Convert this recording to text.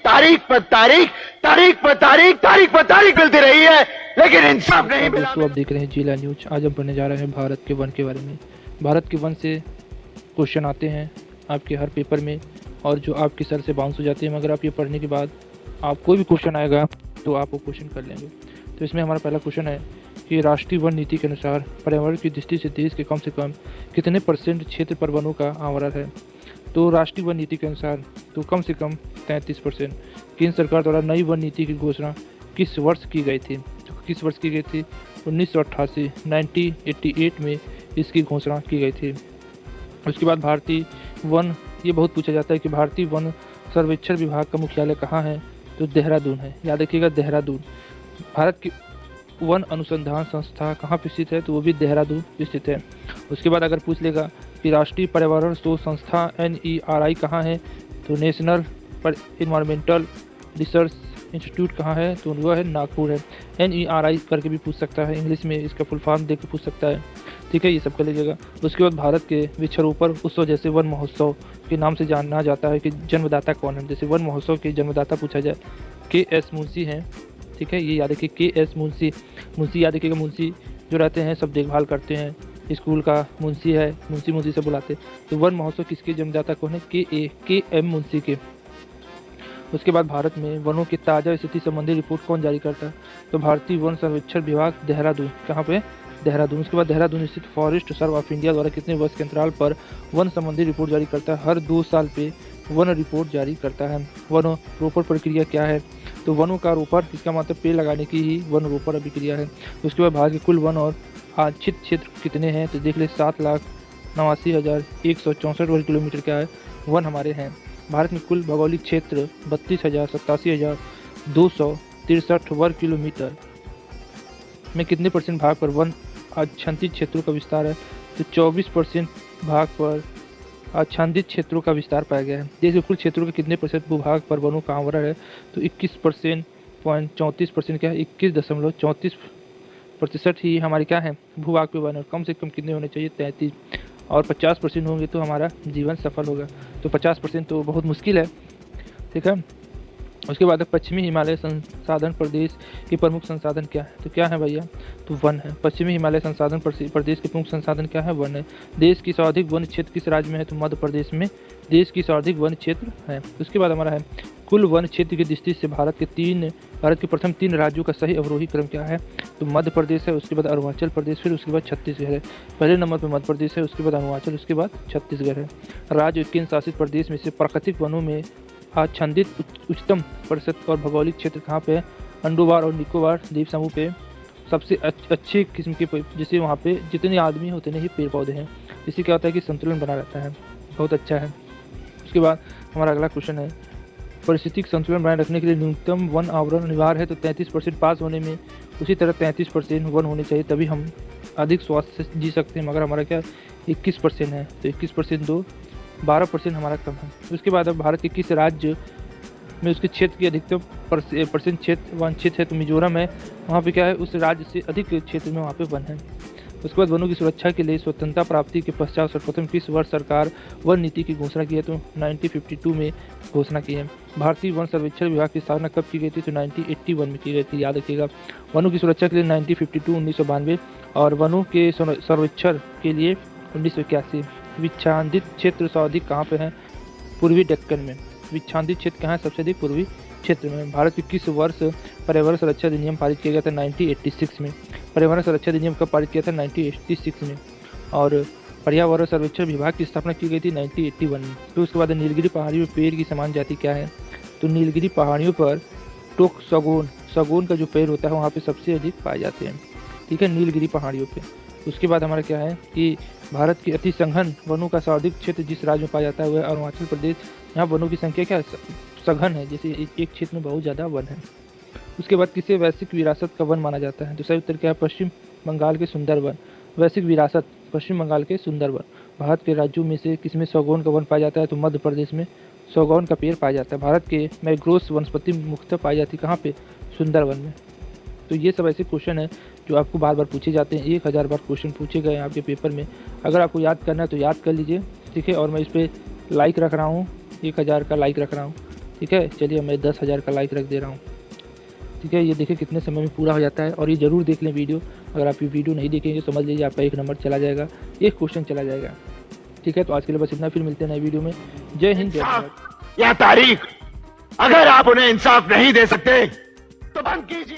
तारीख मिलती रही है, लेकिन इंसाफ नहीं मिला। दोस्तों, आप देख रहे हैं जिला न्यूज। आज हम पढ़ने जा रहे हैं भारत के वन के बारे में। भारत के वन से क्वेश्चन आते हैं आपके हर पेपर में, और जो आपके सर से बाउंस हो जाते हैं, मगर आप ये पढ़ने के बाद आप कोई भी क्वेश्चन आएगा तो आप वो क्वेश्चन कर लेंगे। तो इसमें हमारा पहला क्वेश्चन है कि राष्ट्रीय वन नीति के अनुसार पर्यावरण की दृष्टि से देश के कम से कम कितने % क्षेत्र पर वनों का आवरण है। तो राष्ट्रीय वन नीति के अनुसार तो कम से कम 33%। केंद्र सरकार द्वारा नई वन नीति की घोषणा किस वर्ष की गई थी? तो किस वर्ष की गई थी? 1988 1988 में इसकी घोषणा की गई थी। उसके बाद भारतीय वन, ये बहुत पूछा जाता है कि भारतीय वन सर्वेक्षण विभाग का मुख्यालय कहाँ है? तो देहरादून है, याद रखिएगा देहरादून। भारत की वन अनुसंधान संस्था कहाँ पर स्थित है? तो वो भी देहरादून स्थित है। उसके बाद अगर पूछ लेगा कि राष्ट्रीय पर्यावरण शोध संस्था NERI कहाँ है? तो नेशनल इन्वायरमेंटल रिसर्च इंस्टीट्यूट कहाँ है? तो वो है नागपुर है। NERI करके भी पूछ सकता है, इंग्लिश में इसका फुल फॉर्म देख के पूछ सकता है। ठीक है, ये सब कर लीजिएगा। उसके बाद भारत के वृक्षारोपण उत्सव जैसे वन महोत्सव के नाम से जाना जाता है कि जन्मदाता कौन है? जैसे वन महोत्सव के जन्मदाता पूछा जाए, KS मुंशी हैं। ठीक है, ये याद रखिए, KS मुंशी। मुंशी याद रखिएगा, मुंशी जो रहते हैं सब देखभाल करते हैं, स्कूल का मुंशी है, मुंशी से बुलाते। तो वन महोत्सव किसके जन्मदाता कौन है? KM मुंशी के। उसके बाद भारत में वनों की ताज़ा स्थिति संबंधी रिपोर्ट कौन जारी करता है? तो भारतीय वन सर्वेक्षण विभाग देहरादून। कहाँ पे? देहरादून। उसके बाद देहरादून स्थित फॉरेस्ट सर्व ऑफ इंडिया द्वारा कितने वर्ष के अंतराल पर वन संबंधी रिपोर्ट जारी करता है? हर 2 साल पे वन रिपोर्ट जारी करता है। वन रोपण प्रक्रिया क्या है? तो वनों का रोपण, इसका मतलब पेड़ लगाने की ही वन रोपण अभिक्रिया है। उसके बाद भारत के कुल वन और आच्छित क्षेत्र कितने हैं? तो देख ले, 7,89,164 वर्ग किलोमीटर क्या है? वन हमारे हैं। भारत में कुल भौगोलिक क्षेत्र 32,87,263 वर्ग किलोमीटर में कितने % भाग पर वन आच्छादित क्षेत्रों का विस्तार है? तो 24% भाग पर आच्छादित क्षेत्रों का विस्तार पाया गया है। देश के कुल क्षेत्रों के कितने % भूभाग पर वनों का आवरण है? तो 21.34% क्या है? 21.34% ही हमारे क्या है? भूभाग पे वन। और कम से कम कितने होने चाहिए? 33। और 50% होंगे तो हमारा जीवन सफल होगा। तो 50% तो बहुत मुश्किल है। ठीक है, उसके बाद पश्चिमी हिमालय संसाधन प्रदेश के प्रमुख संसाधन क्या है? तो क्या है भैया? तो वन है। पश्चिमी हिमालय संसाधन प्रदेश के प्रमुख संसाधन क्या है? वन है। देश की सर्वाधिक वन क्षेत्र किस राज्य में है? तो मध्य प्रदेश में देश की सर्वाधिक वन क्षेत्र है। उसके बाद हमारा है कुल वन क्षेत्र की दृष्टि से भारत के प्रथम 3 राज्यों का सही अवरोही क्रम क्या है? तो मध्य प्रदेश है, उसके बाद अरुणाचल प्रदेश, फिर उसके बाद छत्तीसगढ़ है। पहले नंबर पर मध्य प्रदेश है, उसके बाद अरुणाचल, उसके बाद छत्तीसगढ़ है। राज्य केंद्र शासित प्रदेश में से प्राकृतिक वनों में आच्छादित उच्चतम % और भौगोलिक क्षेत्र कहाँ पे है? अंडमान और निकोबार द्वीप समूह पे सबसे अच्छे किस्म के, जैसे वहाँ पे जितने आदमी हैं उतने ही पेड़ पौधे हैं। इससे क्या होता है कि संतुलन बना रहता है, बहुत अच्छा है। उसके बाद हमारा अगला क्वेश्चन है, पारिस्थितिक संतुलन बनाए रखने के लिए न्यूनतम वन आवरण अनिवार्य है। तो 33% पास होने में उसी तरह 33% वन होने चाहिए, तभी हम अधिक स्वास्थ्य से जी सकते हैं। मगर हमारा क्या 21% है, तो 21% दो 12% हमारा कम है। उसके बाद अब भारत के किस राज्य में उसके क्षेत्र की अधिकतम % क्षेत्र वांछित है? तो मिजोरम है, वहाँ पे क्या है? उस राज्य से अधिक क्षेत्र में वहाँ पे वन है। उसके बाद वनों की सुरक्षा के लिए स्वतंत्रता प्राप्ति के पश्चात सर्वप्रथम किस वर्ष सरकार वन नीति की घोषणा की है? तो 1952 में घोषणा की है। भारतीय वन सर्वेक्षण विभाग की स्थापना कब की गई थी? तो 1981 में की गई थी, याद रखिएगा। वनों की सुरक्षा के लिए 1952 और वनों के सर्वेक्षण के लिए 1981। विच्छादित क्षेत्र सर्वाधिक कहाँ पे है? पूर्वी दक्कन में। विच्छादित क्षेत्र कहाँ है? सबसे अधिक पूर्वी क्षेत्र में। भारत के किस वर्ष पर्यावरण सुरक्षा अधिनियम पारित किया गया था? 1986 में। पर्यावरण सुरक्षा अधिनियम कब पारित किया था? 1986 में। और पर्यावरण सर्वेक्षण विभाग की स्थापना की गई थी 1981 में। तो उसके बाद नीलगिरी पहाड़ियों में पेड़ की समान जाति क्या है? तो नीलगिरी पहाड़ियों पर टोक सगोन का जो पेड़ होता है वहाँ पे सबसे अधिक पाए जाते हैं। ठीक है, नीलगिरी पहाड़ियों पे। उसके बाद हमारा क्या है कि भारत की अति सघन वनों का सर्वाधिक क्षेत्र जिस राज्य में पाया जाता है वह अरुणाचल प्रदेश। यहाँ वनों की संख्या क्या है? सघन है, जैसे एक क्षेत्र में बहुत ज़्यादा वन है। उसके बाद किसे वैश्विक विरासत का वन माना जाता है? तो सही उत्तर क्या है? पश्चिम बंगाल के सुंदरवन। वैश्विक विरासत पश्चिम बंगाल के सुंदरवन। भारत के राज्यों में से किसमें सौगौन का वन पाया जाता है? तो मध्य प्रदेश में सौगौन का पेड़ पाया जाता है। भारत के मैंग्रोव वनस्पति मुख्यतः पाई जाती है कहाँ पे? सुंदरवन में। तो ये सब ऐसे क्वेश्चन है जो आपको बार बार पूछे जाते हैं। 1000 बार क्वेश्चन पूछे गए हैं आपके पेपर में। अगर आपको याद करना है तो याद कर लीजिए, ठीक है। और मैं इस पर लाइक रख रहा हूँ, 1000 का लाइक रख रहा हूँ। ठीक है, चलिए मैं 10,000 का लाइक रख दे रहा हूँ। ठीक है, ये देखिए कितने समय में पूरा हो जाता है। और ये ज़रूर देख लें वीडियो, अगर आप ये वीडियो नहीं देखेंगे समझ लीजिए आपका 1 नंबर चला जाएगा, 1 क्वेश्चन चला जाएगा। ठीक है, तो आज के लिए बस इतना, फिर मिलते हैं नए वीडियो में। जय हिंद, जय भारत। इंसाफ या तारीख, अगर आप उन्हें इंसाफ नहीं दे सकते तो बंद कीजिए।